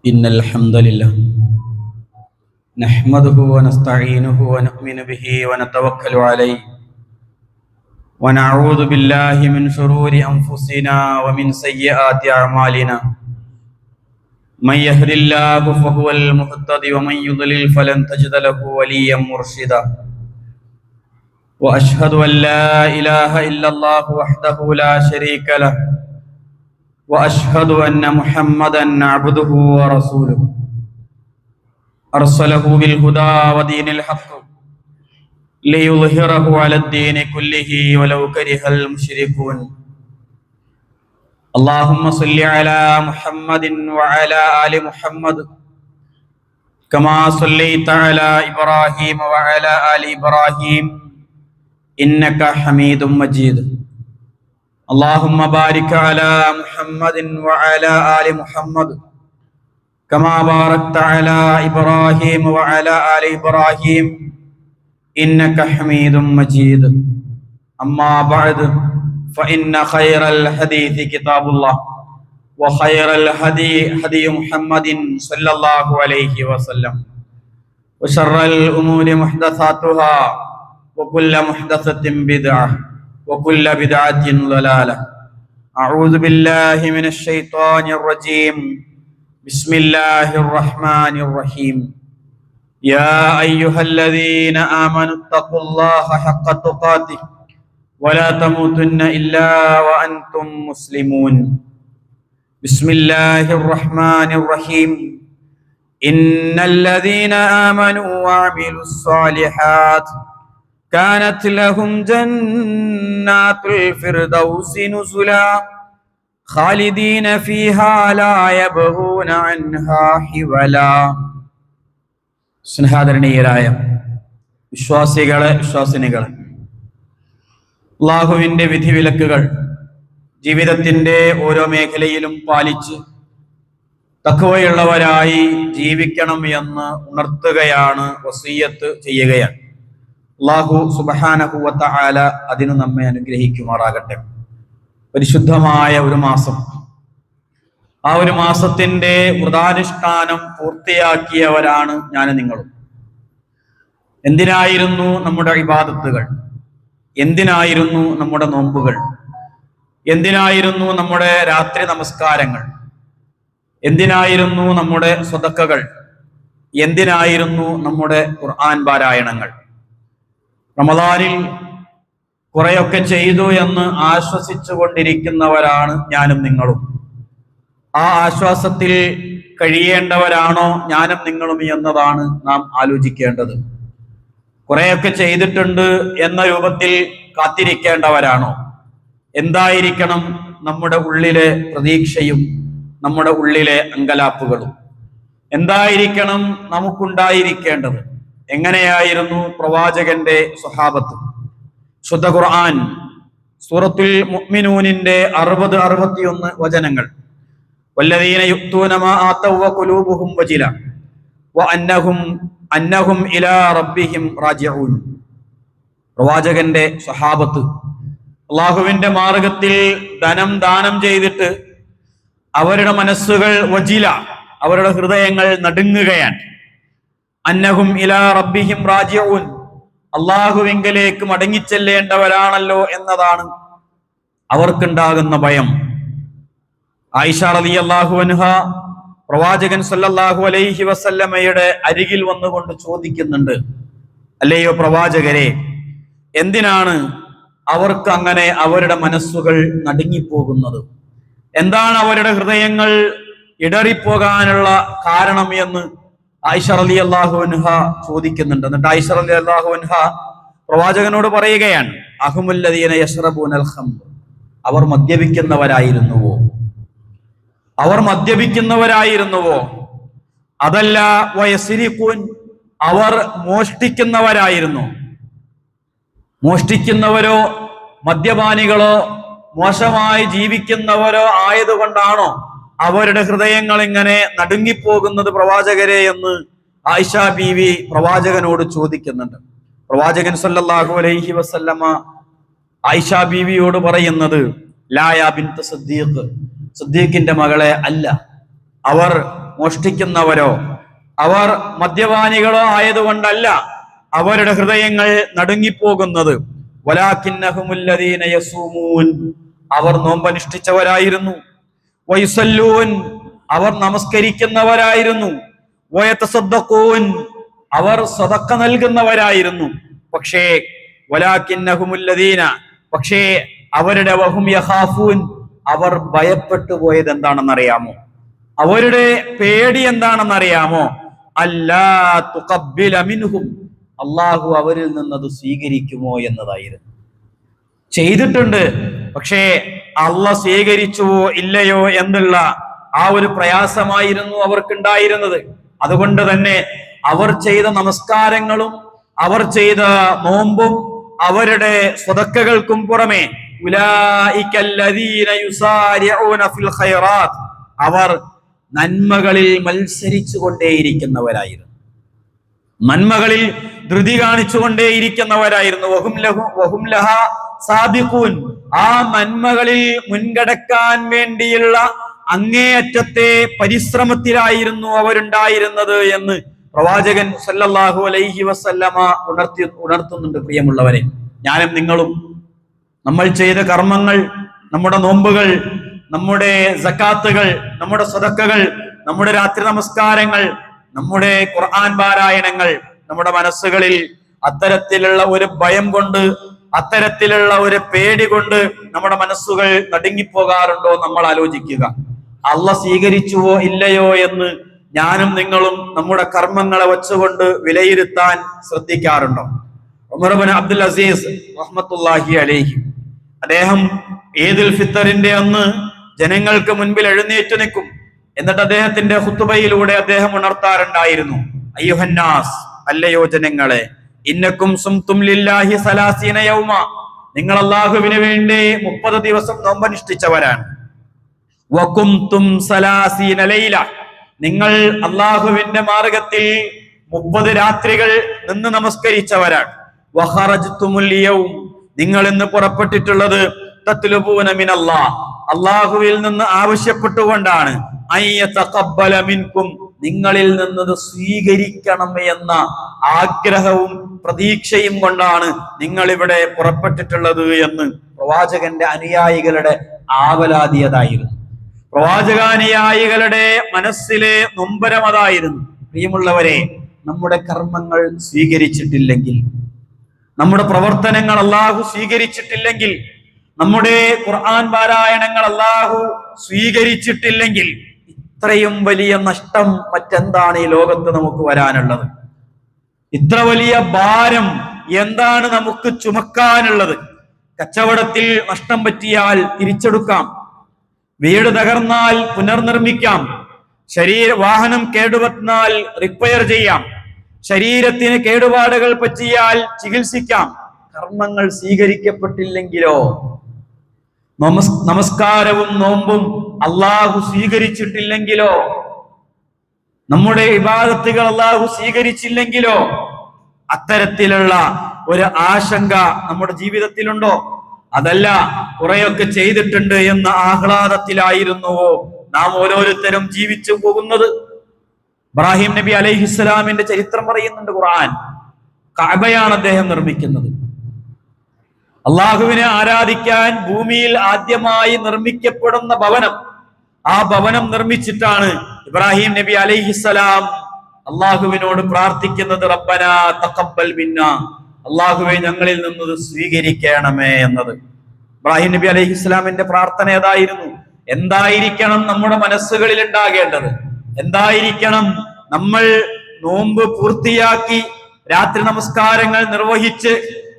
إن الحمد لله نحمده ونستعينه ونؤمن به ونتوكل عليه ونعوذ بالله من شرور أنفسنا ومن سيئات أعمالنا من يهد الله فهو المهتدي ومن يضلل فلن تجد له وليا مرشدا وأشهد أن لا إله إلا الله وحده لا شريك له وأشهد أن محمدا عبده ورسوله أرسله بالهدى ودين الحق ليظهره على الدين كله ولو كره المشركون اللهم صل على محمد وعلى آل محمد كما صليت على إبراهيم وعلى آل إبراهيم إنك حميد مجيد اللهم بارك على محمد وعلى آل محمد كما باركت على إبراهيم وعلى آل إبراهيم إنك حميد مجيد أما بعد فإن خير الحديث كتاب الله وخير الهدي هدي محمد صلى الله عليه وسلم وشر الأمور محدثاتها وكل محدثة بدعة وكل بدعة ضلالة أعوذ بالله من الشيطان الرجيم بسم الله الرحمن الرحيم يا أيها الذين آمنوا اتقوا الله حق تقاته ولا تموتن إلا وأنتم مسلمون بسم الله الرحمن الرحيم إن الذين آمنوا وعملوا الصالحات كانت لهم جنات الفردوس نزلا خالدين فيها لا يبغون عنها حولا സ്നേഹാദരണീയരായ വിശ്വാസിനികളെ അല്ലാഹുവിന്റെ വിധിവിലക്കുകൾ ജീവിതത്തിന്റെ ഓരോ മേഖലയിലും പാലിച്ച് തഖ്വയുള്ളവരായി ജീവിക്കണം എന്ന് ഉണർത്തുകയാണ്, വസിയ്യത്ത് ചെയ്യുകയാണ്. അല്ലാഹു സുബ്ഹാനഹു വ തആല അതിനു നമ്മെ അനുഗ്രഹിക്കുമാറാകട്ടെ. പരിശുദ്ധമായ ഒരു മാസം, ആ ഒരു മാസത്തിന്റെ വ്രതാനുഷ്ഠാനം പൂർത്തിയാക്കിയവരാണ് ഞാനും നിങ്ങളും. എന്തിനായിരുന്നു നമ്മുടെ ഇബാദത്തുകൾ? എന്തിനായിരുന്നു നമ്മുടെ നോമ്പുകൾ? എന്തിനായിരുന്നു നമ്മുടെ രാത്രി നമസ്കാരങ്ങൾ? എന്തിനായിരുന്നു നമ്മുടെ സ്വതക്കകൾ? എന്തിനായിരുന്നു നമ്മുടെ ഖുർആൻ പാരായണങ്ങൾ? റമദാനിൽ കുറെയൊക്കെ ചെയ്തു എന്ന് ആശ്വസിച്ചു കൊണ്ടിരിക്കുന്നവരാണ് ഞാനും നിങ്ങളും. ആ ആശ്വാസത്തിൽ കഴിയേണ്ടവരാണോ ഞാനും നിങ്ങളും എന്നതാണ് നാം ആലോചിക്കേണ്ടത്. കുറെയൊക്കെ ചെയ്തിട്ടുണ്ട് എന്ന രൂപത്തിൽ കാത്തിരിക്കേണ്ടവരാണോ? എന്തായിരിക്കണം നമ്മുടെ ഉള്ളിലെ പ്രതീക്ഷയും നമ്മുടെ ഉള്ളിലെ അങ്കലാപ്പുകളും? എന്തായിരിക്കണം നമുക്കുണ്ടായിരിക്കേണ്ടത്? എങ്ങനെയായിരുന്നു പ്രവാചകന്റെ സ്വഹാബത്ത്? ശുദ്ധ ഖുർആൻ സൂറത്തുൽ മുഅ്മിനൂനിന്റെ 60-61 വചനങ്ങൾ. വല്ലദീന യുഅ്തൂന മാ ആതൗ വഖുലൂബുഹും വജില വഅന്നഹും ഇലാ റബ്ബിഹിം റാജിഊൻ. പ്രവാചകന്റെ സ്വഹാബത്ത് അല്ലാഹുവിന്റെ മാർഗത്തിൽ ധനം ദാനം ചെയ്തിട്ട് അവരുടെ മനസ്സുകൾ വജില, അവരുടെ ഹൃദയങ്ങൾ നടുങ്ങുകയാണ്. അന്നഹും ഇലാ റബ്ബിഹിം റാജിഊൻ, അല്ലാഹുവിങ്കലേക്ക് മടങ്ങിച്ചെല്ലേണ്ടവരാണല്ലോ എന്നതാണ് അവർക്കുണ്ടാകുന്ന ഭയം. ആയിഷ റളിയല്ലാഹു അൻഹ പ്രവാചകൻ സല്ലല്ലാഹു അലൈഹി വസല്ലമയുടെ അരികിൽ വന്നുകൊണ്ട് ചോദിക്കുന്നുണ്ട്, അല്ലയോ പ്രവാചകരെ, എന്തിനാണ് അവർക്ക് അങ്ങനെ അവരുടെ മനസ്സുകൾ നടുങ്ങിപ്പോകുന്നത്? എന്താണ് അവരുടെ ഹൃദയങ്ങൾ ഇടറിപ്പോകാനുള്ള കാരണം എന്ന് ആയിഷ റളിയല്ലാഹു അൻഹ ചോദിക്കുന്നുണ്ട്. എന്നിട്ട് ആയിഷ റളിയല്ലാഹു അൻഹ പ്രവാചകനോട് പറയുകയാണ്, അഹുമുല്ലദീന യശ്റബൂനൽ ഖംർ, അവർ മദ്യപിക്കുന്നവരായിരുന്നുവോ? അവർ മദ്യപിക്കുന്നവരായിരുന്നുവോ? അതല്ല വയസ്രിഖൂൻ, അവർ മോഷ്ടിക്കുന്നവരായിരുന്നു? മോഷ്ടിക്കുന്നവരോ മദ്യപാനികളോ മോശമായി ജീവിക്കുന്നവരോ ആയതുകൊണ്ടാണോ അവരുടെ ഹൃദയങ്ങൾ ഇങ്ങനെ നടുങ്ങിപ്പോകുന്നത് പ്രവാചകരെ എന്ന് ആയിഷ ബീവി പ്രവാചകനോട് ചോദിക്കുന്നുണ്ട്. പ്രവാചകൻ സല്ലല്ലാഹു അലൈഹി വസല്ലമ ആയിഷ ബീവിയോട് പറയുന്നത്, ലാ യാ ബിൻത സിദ്ദീഖ്, സിദ്ദീഖിന്റെ മകളെ അല്ല, അവർ മോഷ്ടിക്കുന്നവരോ അവർ മദ്യപാനികളോ ആയതുകൊണ്ടല്ല അവരുടെ ഹൃദയങ്ങൾ നടുങ്ങിപ്പോകുന്നത്. വലാകിന്നഹുമുല്ലദീന യസൂമൂൻ, അവർ നോമ്പനുഷ്ഠിച്ചവരായിരുന്നു. വയുസല്ലൂൻ, അവർ നമസ്കരിക്കുന്നവരായിരുന്നു. വയതസദ്ദഖൂൻ, അവർ സദഖ നൽകുന്നവരായിരുന്നു. പക്ഷേ വലാകിന്നഹുമുല്ലദീന, പക്ഷേ അവരുടെ വഹും യഖാഫൂൻ, അവർ ഭയപ്പെട്ടു പോയത് എന്താണെന്നറിയാമോ? അവരുടെ പേടി എന്താണെന്നറിയാമോ? അല്ലാ തുഖബ്ബില മിൻഹും, അള്ളാഹു അവരിൽ നിന്നത് സ്വീകരിക്കുമോ എന്നതായിരുന്നു. ചെയ്തിട്ടുണ്ട്, പക്ഷേ അള്ളാഹ് സ്വീകരിച്ചുവോ ഇല്ലയോ എന്നുള്ള ആ ഒരു പ്രയാസമായിരുന്നു അവർക്കുണ്ടായിരുന്നത്. അതുകൊണ്ട് തന്നെ അവർ ചെയ്ത നമസ്കാരങ്ങളും അവർ ചെയ്ത നോമ്പും അവരുടെ സ്വതക്കകൾക്കും പുറമെ ഉലൈകല്ലദീന യുസാരിഊന ഫിൽ ഖൈറാത്ത്, അവർ നന്മകളിൽ മത്സരിച്ചു കൊണ്ടേയിരിക്കുന്നവരായിരുന്നു, നന്മകളിൽ ധൃതി കാണിച്ചുകൊണ്ടേയിരിക്കുന്നവരായിരുന്നു. വഹും ലഹാ സാബിഖൂൻ, ആ നന്മകളിൽ മുൻകടക്കാൻ വേണ്ടിയുള്ള അങ്ങേയറ്റത്തെ പരിശ്രമത്തിലായിരുന്നു അവരുണ്ടായിരുന്നത് എന്ന് പ്രവാചകൻ സല്ലല്ലാഹു അലൈഹി വസല്ലമ ഉണർത്തുന്നുണ്ട്. പ്രിയമുള്ളവരെ, ഞാനും നിങ്ങളും നമ്മൾ ചെയ്ത കർമ്മങ്ങൾ, നമ്മുടെ നോമ്പുകൾ, നമ്മുടെ സക്കാത്തുകൾ, നമ്മുടെ സദഖകൾ, നമ്മുടെ രാത്രി നമസ്കാരങ്ങൾ, നമ്മുടെ ഖുർആൻ പാരായണങ്ങൾ, നമ്മുടെ മനസ്സുകളിൽ അത്തരത്തിലുള്ള ഒരു ഭയം കൊണ്ട്, അത്തരത്തിലുള്ള ഒരു പേടി കൊണ്ട് നമ്മുടെ മനസ്സുകൾ നടുങ്ങിപ്പോകാറുണ്ടോ? നമ്മൾ ആലോചിക്കുക. അള്ളാഹ് സ്വീകരിച്ചുവോ ഇല്ലയോ എന്ന് ഞാനും നിങ്ങളും നമ്മുടെ കർമ്മങ്ങളെ വെച്ചുകൊണ്ട് വിലയിരുത്താൻ ശ്രദ്ധിക്കാറുണ്ടോ? ഉമർ ഇബ്നു അബ്ദുൽ അസീസ് റഹ്മത്തുള്ളാഹി അലൈഹി, അദ്ദേഹം ഈദുൽ ഫിത്തറിന്റെ അന്ന് ജനങ്ങൾക്ക് മുൻപിൽ എഴുന്നേറ്റ് നിൽക്കും. എന്നിട്ട് അദ്ദേഹത്തിന്റെ ഖുതുബയിലൂടെ അദ്ദേഹം ഉണർത്താറുണ്ടായിരുന്നു, അയ്യുഹന്നാസ്, അല്ലയോ ജനങ്ങളെ, ഇന്നക്കും സുംതും ലില്ലാഹി സലാസീന യൗമ, നിങ്ങൾ അല്ലാഹുവിന് വേണ്ടി 30 ദിവസം നോമ്പനുഷ്ഠിച്ചവരാണ്. വകുംതും സലാസീന ലൈല, നിങ്ങൾ അല്ലാഹുവിന്റെ മാർഗത്തിൽ 30 രാത്രികൾ നിന്ന് നമസ്കരിച്ചവരാണ്. വഖറജ്തുമുൽ യൗം, നിങ്ങൾ ഇന്ന് പുറപ്പെട്ടിട്ടുള്ളത് തത്ലുബൂന മിനല്ലാഹ്, അല്ലാഹുവിൽ നിന്ന് ആവശ്യപ്പെട്ടുകൊണ്ടാണ്, അയ്യതഖബ്ബല മിൻകും, നിങ്ങളിൽ നിന്നത് സ്വീകരിക്കണം എന്ന ആഗ്രഹവും പ്രതീക്ഷയും കൊണ്ടാണ് നിങ്ങൾ ഇവിടെ പുറപ്പെട്ടിട്ടുള്ളത് എന്ന് പ്രവാചകന്റെ അനുയായികളുടെ ആവലാതിയതായിരുന്നു. പ്രവാചകാനുയായികളുടെ മനസ്സിലെ നൊമ്പരം അതായിരുന്നു. പ്രിയമുള്ളവരെ, നമ്മുടെ കർമ്മങ്ങൾ സ്വീകരിച്ചിട്ടില്ലെങ്കിൽ, നമ്മുടെ പ്രവർത്തനങ്ങൾ അല്ലാഹു സ്വീകരിച്ചിട്ടില്ലെങ്കിൽ, നമ്മുടെ ഖുർആൻ പാരായണങ്ങൾ അല്ലാഹു സ്വീകരിച്ചിട്ടില്ലെങ്കിൽ, ഇത്രയും വലിയ നഷ്ടം മറ്റെന്താണ് ഈ ലോകത്ത് നമുക്ക് വരാനുള്ളത്? ഇത്ര വലിയ ഭാരം എന്താണ് നമുക്ക് ചുമക്കാനുള്ളത്? കച്ചവടത്തിൽ നഷ്ടം പറ്റിയാൽ തിരിച്ചെടുക്കാം, വീട് തകർന്നാൽ പുനർനിർമ്മിക്കാം, വാഹനം കേടുപറ്റിയാൽ റിപ്പയർ ചെയ്യാം, ശരീരത്തിന് കേടുപാടുകൾ പറ്റിയാൽ ചികിത്സിക്കാം. കർമ്മങ്ങൾ സ്വീകരിക്കപ്പെട്ടില്ലെങ്കിലോ? നമസ്കാരവും നോമ്പും അള്ളാഹു സ്വീകരിച്ചിട്ടില്ലെങ്കിലോ? നമ്മുടെ ഇബാദത്തുകൾ അള്ളാഹു സ്വീകരിച്ചില്ലെങ്കിലോ? അത്തരത്തിലുള്ള ഒരു ആശങ്ക നമ്മുടെ ജീവിതത്തിലുണ്ടോ? അതല്ല, കുറെയൊക്കെ ചെയ്തിട്ടുണ്ട് എന്ന ആഹ്ലാദത്തിലായിരുന്നുവോ നാം ഓരോരുത്തരും ജീവിച്ചു പോകുന്നത്? ഇബ്രാഹിം നബി അലൈഹിസ്സലാമിന്റെ ചരിത്രം പറയുന്നുണ്ട് ഖുർആൻ. കഅബയാണ് അദ്ദേഹം നിർമ്മിക്കുന്നത്. അള്ളാഹുവിനെ ആരാധിക്കാൻ ഭൂമിയിൽ ആദ്യമായി നിർമ്മിക്കപ്പെടുന്ന ഭവനം, ആ ഭവനം നിർമ്മിച്ചിട്ടാണ് ഇബ്രാഹിം നബി അലൈഹിസ്സലാം അള്ളാഹുവിനോട് പ്രാർത്ഥിക്കുന്നത്, റബ്ബനാ തഖബ്ബൽ മിന്നാ, അള്ളാഹുവെ ഞങ്ങളിൽ നിന്നത് സ്വീകരിക്കണമേ എന്നത്. ഇബ്രാഹിം നബി അലൈഹിസ്സലാമിന്റെ പ്രാർത്ഥന ഏതായിരുന്നു? എന്തായിരിക്കണം നമ്മുടെ മനസ്സുകളിൽ ഉണ്ടാകേണ്ടത്? എന്തായിരിക്കണം? നമ്മൾ നോമ്പ് പൂർത്തിയാക്കി, രാത്രി നമസ്കാരങ്ങൾ നിർവഹിച്ച്,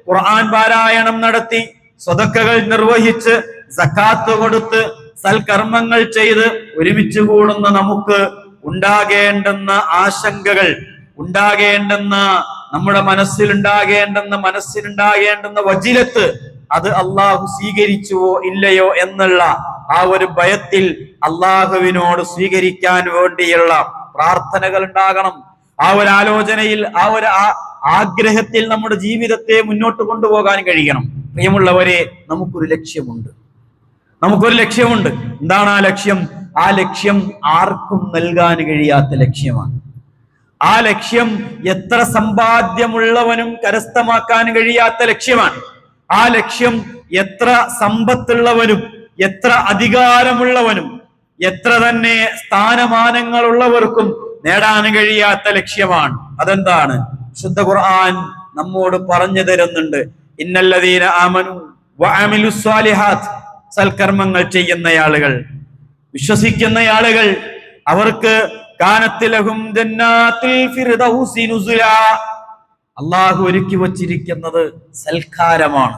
ഖുർആൻ പാരായണം നടത്തി, സ്വതക്കകൾ നിർവഹിച്ച്, സക്കാത്ത് കൊടുത്ത്, സൽക്കർമ്മങ്ങൾ ചെയ്ത് ഒരുമിച്ച് കൂടുന്ന നമുക്ക് ഉണ്ടാകേണ്ടുന്ന ആശങ്കകൾ, ഉണ്ടാകേണ്ടുന്ന നമ്മുടെ മനസ്സിലുണ്ടാകേണ്ടുന്ന വജിലത്ത്, അത് അള്ളാഹു സ്വീകരിച്ചുവോ ഇല്ലയോ എന്നുള്ള ആ ഒരു ഭയത്തിൽ അള്ളാഹുവിനോട് സ്വീകരിക്കാൻ വേണ്ടിയുള്ള പ്രാർത്ഥനകൾ ഉണ്ടാകണം. ആ ഒരു ആലോചനയിൽ, ആ ഒരു ആഗ്രഹത്തിൽ നമ്മുടെ ജീവിതത്തെ മുന്നോട്ട് കൊണ്ടുപോകാൻ കഴിയണം. പ്രിയമുള്ളവരെ, നമുക്കൊരു ലക്ഷ്യമുണ്ട്. എന്താണ് ആ ലക്ഷ്യം? ആ ലക്ഷ്യം ആർക്കും നൽകാൻ കഴിയാത്ത ലക്ഷ്യമാണ്. ആ ലക്ഷ്യം എത്ര സമ്പാദ്യമുള്ളവനും കരസ്ഥമാക്കാൻ കഴിയാത്ത ലക്ഷ്യമാണ്. ആ ലക്ഷ്യം എത്ര സമ്പത്തുള്ളവനും എത്ര അധികാരമുള്ളവനും എത്ര തന്നെ സ്ഥാനമാനങ്ങളുള്ളവർക്കും നേടാൻ കഴിയാത്ത ലക്ഷ്യമാണ്. അതെന്താണ്? വിശുദ്ധ ഖുർആൻ നമ്മോട് പറഞ്ഞു തരുന്നുണ്ട്, ഇന്നല്ലദീന ആമനു വഅമിലുസ് സ്വാലിഹാത്ത്, സൽക്കർമ്മങ്ങൾ ചെയ്യുന്ന ആളുകൾ, വിശ്വസിക്കുന്ന ആളുകൾ, അവർക്ക് കാനത്ത് ലഹും ജന്നാത്തുൽ ഫിർദൗസി നുസുലാ, അല്ലാഹു ഒരുക്കി വച്ചിരിക്കുന്നത് സൽക്കാരമാണ്.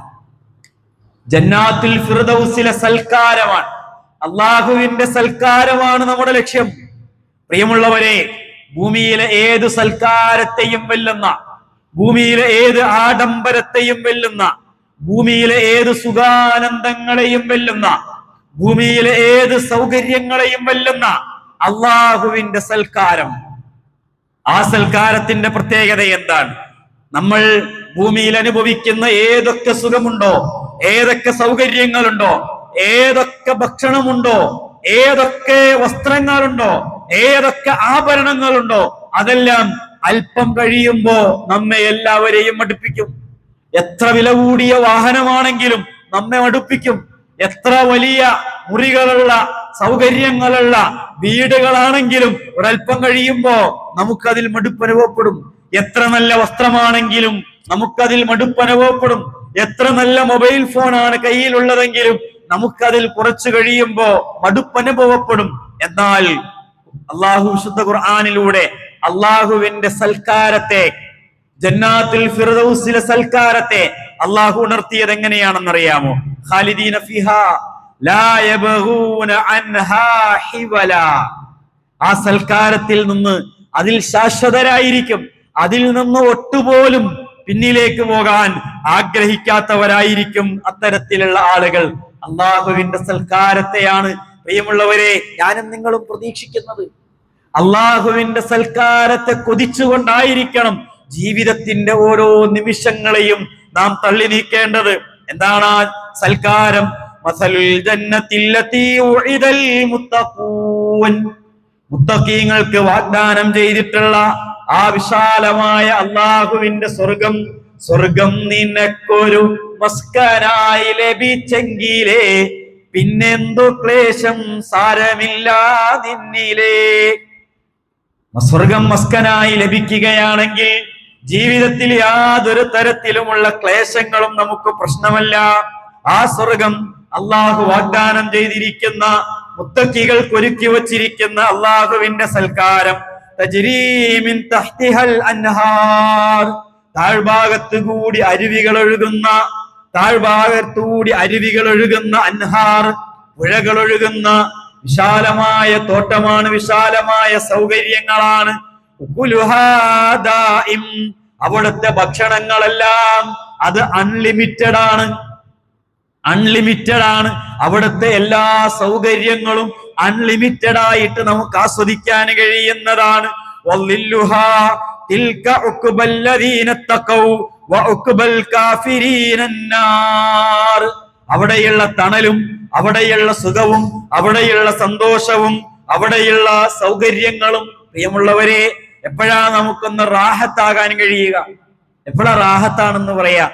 ജന്നാത്തുൽ ഫിർദൗസിലെ സൽക്കാരമാണ്, അല്ലാഹുവിന്റെ സൽക്കാരമാണ് നമ്മുടെ ലക്ഷ്യം. പ്രിയമുള്ളവരെ, ഭൂമിയിലെ ഏത് സൽക്കാരത്തെയും വെല്ലുന്ന, ഭൂമിയിലെ ഏത് ആഡംബരത്തെയും വെല്ലുന്ന, ഭൂമിയിലെ ഏത് സുഖാനന്ദങ്ങളെയും വെല്ലുന്ന, ഭൂമിയിലെ ഏത് സൗകര്യങ്ങളെയും വെല്ലുന്ന അള്ളാഹുവിന്റെ സൽക്കാരം. ആ സൽക്കാരത്തിന്റെ പ്രത്യേകത എന്താണ്? നമ്മൾ ഭൂമിയിൽ അനുഭവിക്കുന്ന ഏതൊക്കെ സുഖമുണ്ടോ, ഏതൊക്കെ സൗകര്യങ്ങളുണ്ടോ, ഏതൊക്കെ ഭക്ഷണമുണ്ടോ, ഏതൊക്കെ വസ്ത്രങ്ങളുണ്ടോ, ഏതൊക്കെ ആഭരണങ്ങളുണ്ടോ, അതെല്ലാം അല്പം കഴിയുമ്പോ നമ്മെ എല്ലാവരെയും മടുപ്പിക്കും. എത്ര വില കൂടിയ വാഹനമാണെങ്കിലും നമ്മെ മടുപ്പിക്കും. എത്ര വലിയ മുറികളുള്ള സൗകര്യങ്ങളുള്ള വീടുകളാണെങ്കിലും ഒരല്പം കഴിയുമ്പോ നമുക്കതിൽ മടുപ്പ് അനുഭവപ്പെടും. എത്ര നല്ല വസ്ത്രമാണെങ്കിലും നമുക്കതിൽ മടുപ്പ് അനുഭവപ്പെടും. എത്ര നല്ല മൊബൈൽ ഫോണാണ് കയ്യിലുള്ളതെങ്കിലും നമുക്കതിൽ കുറച്ചു കഴിയുമ്പോ മടുപ്പ് അനുഭവപ്പെടും. എന്നാൽ അള്ളാഹു വിശുദ്ധ ഖുർആനിലൂടെ അള്ളാഹുവിന്റെ സൽക്കാരത്തെ, ജന്നാത്തുൽ ഫിർദൗസിലെ സൽക്കാരത്തെ അള്ളാഹു ഉണർത്തിയത് എങ്ങനെയാണെന്നറിയാമോ? ഖാലിദീന ഫിഹാ ലാ യബ്ഗൂന അൻഹാ ഹിവല. ആ സൽക്കാരത്തിൽ നിന്ന് അതിൽ ശാശ്വതരായിരിക്കും. അതിൽ നിന്ന് ഒട്ടുപോലും പിന്നിലേക്ക് പോകാൻ ആഗ്രഹിക്കാത്തവരായിരിക്കും അത്തരത്തിലുള്ള ആളുകൾ. അള്ളാഹുവിന്റെ സൽക്കാരത്തെയാണ് പ്രിയമുള്ളവരെ ഞാനും നിങ്ങളും പ്രതീക്ഷിക്കുന്നത്. അള്ളാഹുവിന്റെ സൽക്കാരത്തെ കൊതിച്ചുകൊണ്ടായിരിക്കണം ജീവിതത്തിന്റെ ഓരോ നിമിഷങ്ങളെയും നാം തള്ളി നീക്കേണ്ടത്. എന്താണ് ആ സൽക്കാരം? മസലുൽ ജന്നത്തില്ലതീ ഉഇദൽ മുത്തഖൂൻ, മുത്തഖീങ്ങൾക്ക് വാഗ്ദാനം ചെയ്തിട്ടുള്ള ആ വിശാലമായ അള്ളാഹുവിന്റെ സ്വർഗം. സ്വർഗം നിനക്കൊരു മസ്കനായി ലഭിച്ചെങ്കിലേ പിന്നെന്തു ക്ലേശം സാരമില്ല നിന്നിലേ. സ്വർഗം മസ്കനായി ലഭിക്കുകയാണെങ്കിൽ ജീവിതത്തിൽ യാതൊരു തരത്തിലുമുള്ള ക്ലേശങ്ങളും നമുക്ക് പ്രശ്നമല്ല. ആ സ്വർഗം അള്ളാഹു വാഗ്ദാനം ചെയ്തിരിക്കുന്ന, മുത്തഖികൾക്ക് ഒരുക്കി വച്ചിരിക്കുന്ന അള്ളാഹുവിന്റെ സൽക്കാരം. തജ്രീ മിൻ തഹ്തിഹൽ അൻഹാർ, താഴ്ഭാഗത്തു കൂടി അരുവികൾ ഒഴുകുന്ന, താഴ്ഭാഗത്തുകൂടി അരുവികൾ ഒഴുകുന്ന അൻഹാർ, പുഴകൾ ഒഴുകുന്ന വിശാലമായ തോട്ടമാണ്, വിശാലമായ സൗകര്യങ്ങളാണ്. അവിടുത്തെ ഭക്ഷണങ്ങളെല്ലാം അത് അൺലിമിറ്റഡ് ആണ്, അൺലിമിറ്റഡ് ആണ്. അവിടുത്തെ എല്ലാ സൗകര്യങ്ങളും അൺലിമിറ്റഡ് ആയിട്ട് നമുക്ക് ആസ്വദിക്കാൻ കഴിയുന്നതാണ്. അവിടെയുള്ള തണലും അവിടെയുള്ള സുഖവും അവിടെയുള്ള സന്തോഷവും അവിടെയുള്ള സൗകര്യങ്ങളും. പ്രിയമുള്ളവരെ, എപ്പോഴാ നമുക്കൊന്ന് റാഹത്താകാൻ കഴിയുക? എപ്പോഴാ റാഹത്താണെന്ന് പറയാ?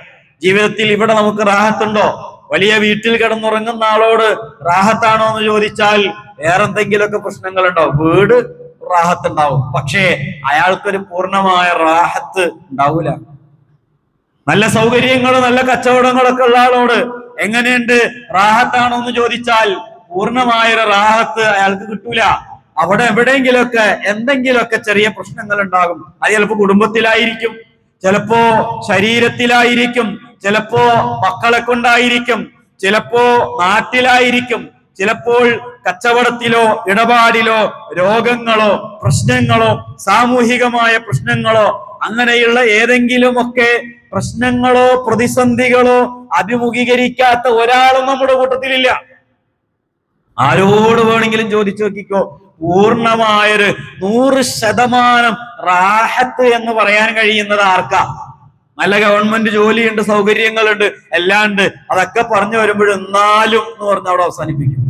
ജീവിതത്തിൽ ഇവിടെ നമുക്ക് റാഹത്തുണ്ടോ? വലിയ വീട്ടിൽ കിടന്നുറങ്ങുന്ന ആളോട് റാഹത്താണോ എന്ന് ചോദിച്ചാൽ വേറെന്തെങ്കിലുമൊക്കെ പ്രശ്നങ്ങളുണ്ടോ? വീട് റാഹത്തുണ്ടാവും, പക്ഷേ അയാൾക്കൊരു പൂർണ്ണമായ റാഹത്ത് ഉണ്ടാവൂല. നല്ല സൗകര്യങ്ങളും നല്ല കച്ചവടങ്ങളൊക്കെ ഉള്ള ആളോട് എങ്ങനെയുണ്ട്, റാഹത്താണോ എന്ന് ചോദിച്ചാൽ പൂർണ്ണമായൊരു റാഹത്ത് അയാൾക്ക് കിട്ടൂല. അവിടെ എവിടെയെങ്കിലുമൊക്കെ എന്തെങ്കിലുമൊക്കെ ചെറിയ പ്രശ്നങ്ങൾ ഉണ്ടാകും. അത് ചിലപ്പോ കുടുംബത്തിലായിരിക്കും, ചിലപ്പോ ശരീരത്തിലായിരിക്കും, ചിലപ്പോ മക്കളെ കൊണ്ടായിരിക്കും, ചിലപ്പോ നാട്ടിലായിരിക്കും, ചിലപ്പോൾ കച്ചവടത്തിലോ ഇടപാടിലോ രോഗങ്ങളോ പ്രശ്നങ്ങളോ സാമൂഹികമായ പ്രശ്നങ്ങളോ അങ്ങനെയുള്ള ഏതെങ്കിലുമൊക്കെ പ്രശ്നങ്ങളോ പ്രതിസന്ധികളോ അഭിമുഖീകരിക്കാത്ത ഒരാളും നമ്മുടെ കൂട്ടത്തിലില്ല. ആരോട് വേണമെങ്കിലും ചോദിച്ചു നോക്കിക്കോ, പൂർണ്ണമായൊരു 100% റാഹത്ത് എന്ന് പറയാൻ കഴിയുന്നത് ആർക്കാ? നല്ല ഗവൺമെന്റ് ജോലിയുണ്ട്, സൗകര്യങ്ങളുണ്ട്, എല്ലാം ഉണ്ട്. അതൊക്കെ പറഞ്ഞു വരുമ്പോഴും എന്നാലും എന്ന് പറഞ്ഞ് അവിടെ അവസാനിപ്പിക്കും.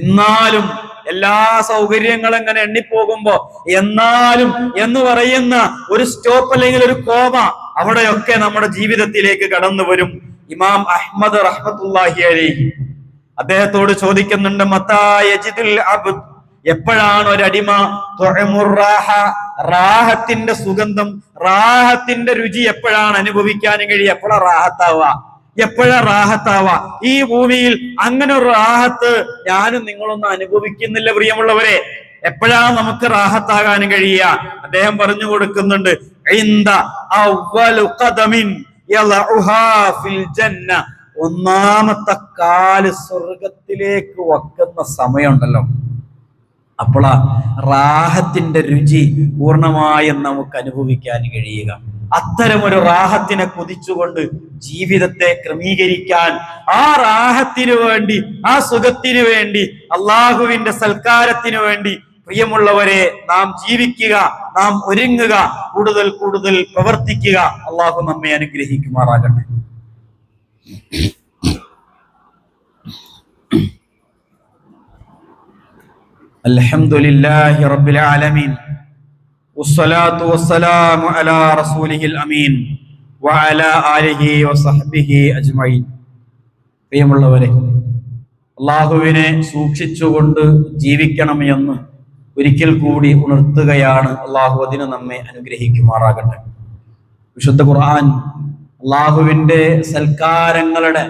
എന്നാലും എല്ലാ സൗകര്യങ്ങളും ഇങ്ങനെ എണ്ണിപ്പോകുമ്പോ എന്നാലും എന്ന് പറയുന്ന ഒരു സ്റ്റോപ്പ് അല്ലെങ്കിൽ ഒരു കോമ അവിടെയൊക്കെ നമ്മുടെ ജീവിതത്തിലേക്ക് കടന്നു വരും. ഇമാം അഹ്മദ് റഹ്മത്തുള്ളാഹി അലൈഹി അദ്ദേഹത്തോട് ചോദിക്കുന്നുണ്ട്, മത്താ യജിദുൽ അബ്ദ്, എപ്പോഴാണ് ഒരടിമ റാഹത്തിന്റെ സുഗന്ധം, റാഹത്തിന്റെ രുചി എപ്പോഴാണ് അനുഭവിക്കാൻ കഴിയുക, എപ്പോഴാ റാഹത്താവാ? ഈ ഭൂമിയിൽ അങ്ങനെ ഒരു റാഹത്ത് ഞാനും നിങ്ങളൊന്നും അനുഭവിക്കുന്നില്ല പ്രിയമുള്ളവരെ. എപ്പോഴാണ് നമുക്ക് റാഹത്താകാൻ കഴിയുക? അദ്ദേഹം പറഞ്ഞു കൊടുക്കുന്നുണ്ട്, ഒന്നാമത്തെ കാല് സ്വർഗത്തിലേക്ക് വക്കുന്ന സമയമുണ്ടല്ലോ, അപ്പോൾ ആ റാഹത്തിന്റെ രുചി പൂർണ്ണമായും നമുക്ക് അനുഭവിക്കാൻ കഴിയുക. അത്തരമൊരു റാഹത്തിനെ കൊതിച്ചുകൊണ്ട് ജീവിതത്തെ ക്രമീകരിക്കാൻ, ആ റാഹത്തിനു വേണ്ടി, ആ സുഖത്തിനു വേണ്ടി, അള്ളാഹുവിന്റെ സൽക്കാരത്തിനു വേണ്ടി പ്രിയമുള്ളവരെ നാം ജീവിക്കുക, നാം ഒരുങ്ങുക, കൂടുതൽ കൂടുതൽ പ്രവർത്തിക്കുക. അള്ളാഹു നമ്മെ അനുഗ്രഹിക്കുമാറാകട്ടെ. അൽഹംദുലില്ലാഹി റബ്ബിൽ ആലമീൻ വസ്സലാത്തു വസ്സലാമു അലാ റസൂലിഹിൽ അമീൻ വഅലാ ആലിഹി വസഹ്ബിഹി അജ്മഈൻ. പ്രിയമുള്ളവരെ, അല്ലാഹുവിനെ സൂക്ഷിച്ചുകൊണ്ട് ജീവിക്കണം എന്ന് ഒരിക്കൽ കൂടി ഉണർത്തുകയാണ്. അല്ലാഹു അതിന് നമ്മെ അനുഗ്രഹിക്കുമാറാകട്ടെ. വിശുദ്ധ ഖുർആൻ അല്ലാഹുവിന്റെ സൽക്കാരങ്ങളുടെ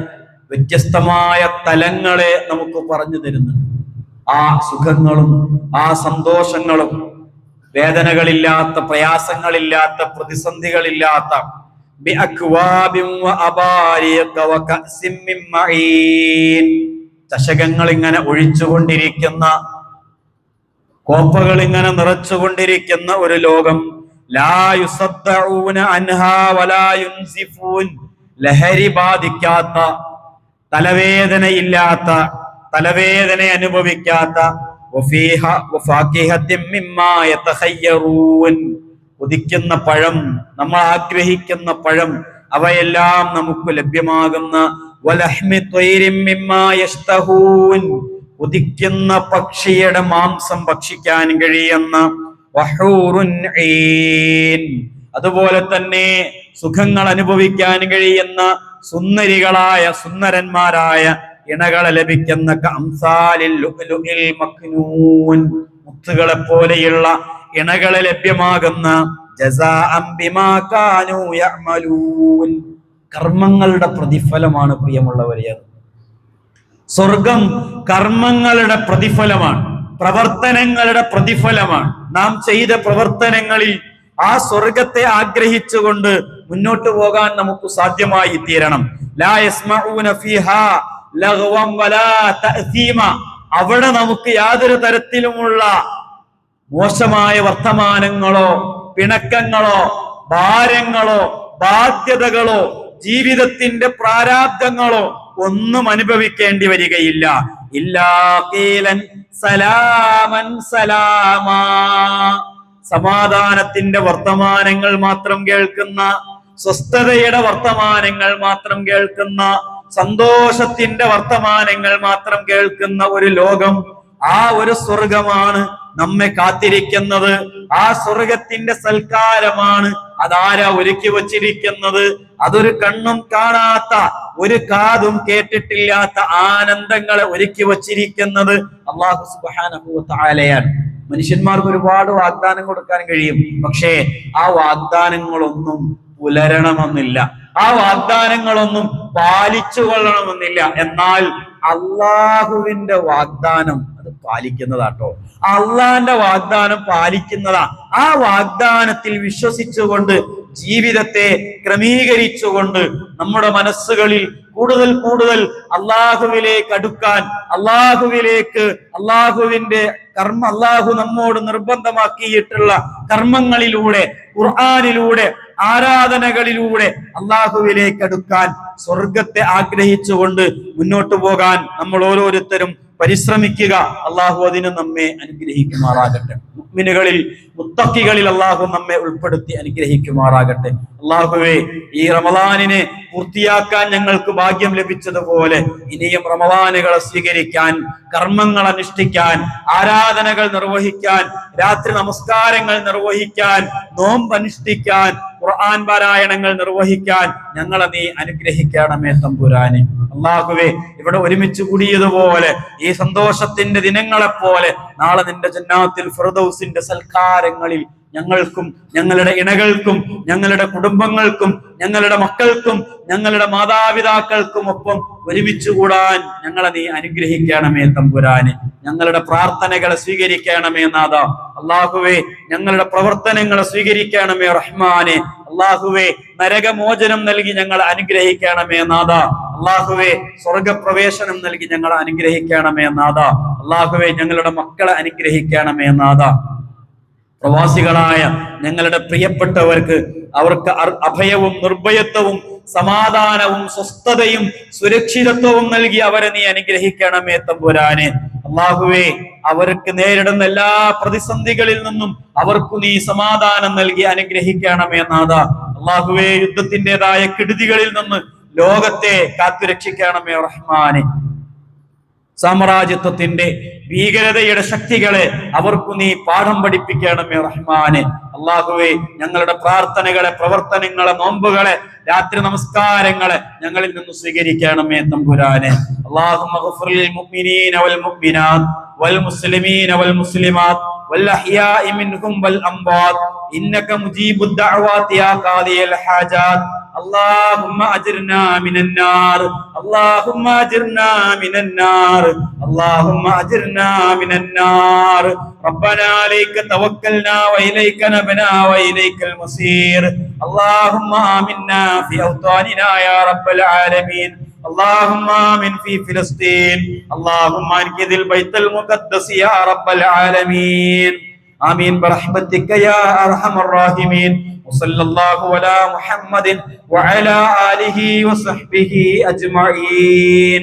വ്യത്യസ്തമായ തലങ്ങളെ നമുക്ക് പറഞ്ഞു തരുന്നുണ്ട്. ആ സുഖങ്ങളും ആ സന്തോഷങ്ങളും, വേദനകളില്ലാത്ത, പ്രയാസങ്ങളില്ലാത്ത, പ്രതിസന്ധികളില്ലാത്ത ചഷകങ്ങൾ ഇങ്ങനെ ഒഴിച്ചുകൊണ്ടിരിക്കുന്ന, കോപ്പകൾ ഇങ്ങനെ നിറച്ചുകൊണ്ടിരിക്കുന്ന ഒരു ലോകം. ലാ യുസദ്ദഊന അൻഹാ വലാ യുൻസിഫൂൻ, ലഹരി ബാധിക്കാത്ത, തലവേദനയില്ലാത്ത, തലവേദന അനുഭവിക്കാത്ത, ഉദിക്കുന്ന പഴം, നമ്മൾ ആഗ്രഹിക്കുന്ന പഴം, അവയെല്ലാം നമുക്ക് ലഭ്യമാകുന്ന, ഉദിക്കുന്ന പക്ഷിയുടെ മാംസം ഭക്ഷിക്കാൻ കഴിയുന്ന, അതുപോലെ തന്നെ സുഖങ്ങൾ അനുഭവിക്കാൻ കഴിയുന്ന സുന്ദരികളായ, സുന്ദരന്മാരായ ഇണകളെ ലഭിക്കുന്ന മുത്തുകളെ പോലെയുള്ള ഇണകളെ ലഭ്യമാകുന്ന കർമ്മങ്ങളുടെ പ്രതിഫലമാണ് പ്രിയമുള്ളവരെ. സ്വർഗം കർമ്മങ്ങളുടെ പ്രതിഫലമാണ്, പ്രവർത്തനങ്ങളുടെ പ്രതിഫലമാണ്. നാം ചെയ്ത പ്രവർത്തനങ്ങളിൽ ആ സ്വർഗത്തെ ആഗ്രഹിച്ചുകൊണ്ട് മുന്നോട്ട് പോകാൻ നമുക്ക് സാധ്യമായി തീരണം. ലാ യസ്മഊന ഫീഹാ ലഗ്വൻ വലാ തഅസീമ, അവിടെ നമുക്ക് യാതൊരു തരത്തിലുമുള്ള മോശമായ വർത്തമാനങ്ങളോ, പിണക്കങ്ങളോ, ഭാരങ്ങളോ, ബാധ്യതകളോ, ജീവിതത്തിന്റെ പ്രാരാബ്ദങ്ങളോ ഒന്നും അനുഭവിക്കേണ്ടി വരികയില്ല. ഇല്ലാ ഖീലൻ സലാമൻ സലാമാ, സമാധാനത്തിന്റെ വർത്തമാനങ്ങൾ മാത്രം കേൾക്കുന്ന, സ്വസ്ഥതയുടെ വർത്തമാനങ്ങൾ മാത്രം കേൾക്കുന്ന, സന്തോഷത്തിന്റെ വർത്തമാനങ്ങൾ മാത്രം കേൾക്കുന്ന ഒരു ലോകം, ആ ഒരു സ്വർഗമാണ് നമ്മെ കാത്തിരിക്കുന്നത്. ആ സ്വർഗത്തിന്റെ സൽക്കാരമാണ് അതാരാ ഒരുക്കി വച്ചിരിക്കുന്നത്? അതൊരു കണ്ണും കാണാത്ത, ഒരു കാതും കേട്ടിട്ടില്ലാത്ത ആനന്ദങ്ങളെ ഒരുക്കി വച്ചിരിക്കുന്നത് അല്ലാഹു സുബ്ഹാനഹു വ തആലയാണ്. മനുഷ്യന്മാർക്ക് ഒരുപാട് വാഗ്ദാനം കൊടുക്കാൻ കഴിയും, പക്ഷേ ആ വാഗ്ദാനങ്ങളൊന്നും പുലരണമെന്നില്ല, ആ വാഗ്ദാനങ്ങളൊന്നും പാലിച്ചു കൊള്ളണമെന്നില്ല. എന്നാൽ അള്ളാഹുവിന്റെ വാഗ്ദാനം അത് പാലിക്കുന്നതാട്ടോ. അള്ളാന്റെ വാഗ്ദാനം പാലിക്കുന്നതാ. ആ വാഗ്ദാനത്തിൽ വിശ്വസിച്ചുകൊണ്ട് ജീവിതത്തെ ക്രമീകരിച്ചുകൊണ്ട് നമ്മുടെ മനസ്സുകളിൽ കൂടുതൽ കൂടുതൽ അള്ളാഹുവിലേക്ക് അടുക്കാൻ, അള്ളാഹുവിന്റെ അള്ളാഹു നമ്മോട് നിർബന്ധമാക്കിയിട്ടുള്ള കർമ്മങ്ങളിലൂടെ, ഖുർആനിലൂടെ, ആരാധനകളിലൂടെ അള്ളാഹുവിലേക്ക് അടുക്കാൻ, സ്വർഗത്തെ ആഗ്രഹിച്ചുകൊണ്ട് മുന്നോട്ട് പോകാൻ നമ്മൾ ഓരോരുത്തരും പരിശ്രമിക്കുക. അള്ളാഹു അതിന് നമ്മെ അനുഗ്രഹിക്കുമാറാകട്ടെ. മുഅ്മിനുകളിൽ മുത്തഖികളിൽ അള്ളാഹു നമ്മെ ഉൾപ്പെടുത്തി അനുഗ്രഹിക്കുമാറാകട്ടെ. അള്ളാഹുവേ, ഈ റമളാനിനെ പൂർത്തിയാക്കാൻ ഞങ്ങൾക്ക് ഭാഗ്യം ലഭിച്ചതുപോലെ ഇനിയും റമളാനുകളെ സ്വീകരിക്കാൻ, കർമ്മങ്ങൾ അനുഷ്ഠിക്കാൻ, ആരാധനകൾ നിർവഹിക്കാൻ, രാത്രി നമസ്കാരങ്ങൾ നിർവഹിക്കാൻ, നോമ്പ് അനുഷ്ഠിക്കാൻ, ഖുർആൻ പാരായണങ്ങൾ നിർവഹിക്കാൻ ഞങ്ങളെ നീ അനുഗ്രഹിക്കണമേ തമ്പുരാനെ. അല്ലാഹുവേ, ഇവിടെ ഒരുമിച്ച് കൂടിയതുപോലെ ഈ സന്തോഷത്തിന്റെ ദിനങ്ങളെപ്പോലെ നാളെ നിന്റെ ജന്നാത്തിൽ ഫിർദൗസിന്റെ സൽക്കാരങ്ങളിൽ ഞങ്ങൾക്കും ഞങ്ങളുടെ ഇണകൾക്കും ഞങ്ങളുടെ കുടുംബങ്ങൾക്കും ഞങ്ങളുടെ മക്കൾക്കും ഞങ്ങളുടെ മാതാപിതാക്കൾക്കും ഒപ്പം ഒരുമിച്ച് കൂടാൻ ഞങ്ങളെ നീ അനുഗ്രഹിക്കണമേ തമ്പുരാനെ. ഞങ്ങളുടെ പ്രാർത്ഥനകളെ സ്വീകരിക്കണമേ നാഥ. അല്ലാഹുവേ, ഞങ്ങളുടെ പ്രവർത്തനങ്ങളെ സ്വീകരിക്കണമേ റഹ്മാനെ. അല്ലാഹുവേ, നരകമോചനം നൽകി ഞങ്ങളെ അനുഗ്രഹിക്കണമേ നാഥ. അല്ലാഹുവേ, സ്വർഗപ്രവേശനം നൽകി ഞങ്ങളെ അനുഗ്രഹിക്കണമേ നാഥ. അല്ലാഹുവേ, ഞങ്ങളുടെ മക്കളെ അനുഗ്രഹിക്കണമേ നാഥ. പ്രവാസികളായ ഞങ്ങളുടെ പ്രിയപ്പെട്ടവർക്ക് അവർക്ക് അഭയവും നിർഭയത്വവും സമാധാനവും സ്വസ്ഥതയും സുരക്ഷിതത്വവും നൽകി അവരെ നീ അനുഗ്രഹിക്കണമേ തമ്പുരാനെ. അല്ലാഹുവേ, അവർക്ക് നേരിടുന്ന എല്ലാ പ്രതിസന്ധികളിൽ നിന്നും അവർക്ക് നീ സമാധാനം നൽകി അനുഗ്രഹിക്കണമേ നാഥ. അല്ലാഹുവേ, യുദ്ധത്തിൻ്റെതായ കെടുതികളിൽ നിന്ന് ലോകത്തെ കാത്തുരക്ഷിക്കണമേ റഹ്മാനെ. സാമ്രാജ്യത്വത്തിന്റെ ഭീകരതയുടെ ശക്തികളെ അവർക്ക് നീ പാഠം പഠിപ്പിക്കണമേ റഹ്മാനെ. അല്ലാഹുവേ, ഞങ്ങളുടെ പ്രാർത്ഥനകളെ, പ്രവർത്തനങ്ങളെ, നോമ്പുകളെ, രാത്രി നമസ്കാരങ്ങളെ ഞങ്ങളിൽ നിന്ന് സ്വീകരിക്കണമേ തമ്പുരാനെ. അല്ലാഹുമ്മ ഗ്ഫിർ ലിൽ മുഅ്മിനീന വൽ മുഅ്മിനാത്ത് വൽ മുസ്ലിമീന വൽ മുസ്ലിമാത്ത് വൽ അഹ്യാഇ മിൻഹും വൽ അംവാത്ത് ഇന്നക മുജീബുദ് ദഅവാതി യാ ഖാദിയൽ ഹാജാത്ത്. اللهم اجرنا من النار اللهم اجرنا من النار اللهم اجرنا من النار ربنا عليك توكلنا واليك نبنا واليك المصير اللهم آمنا في اوطاننا يا رب العالمين اللهم آمن في فلسطين اللهم انقذ البيت المقدس يا رب العالمين آمين برحمتك يا أرحم الراحمين وصلى الله على محمد وعلى آله وصحبه أجمعين.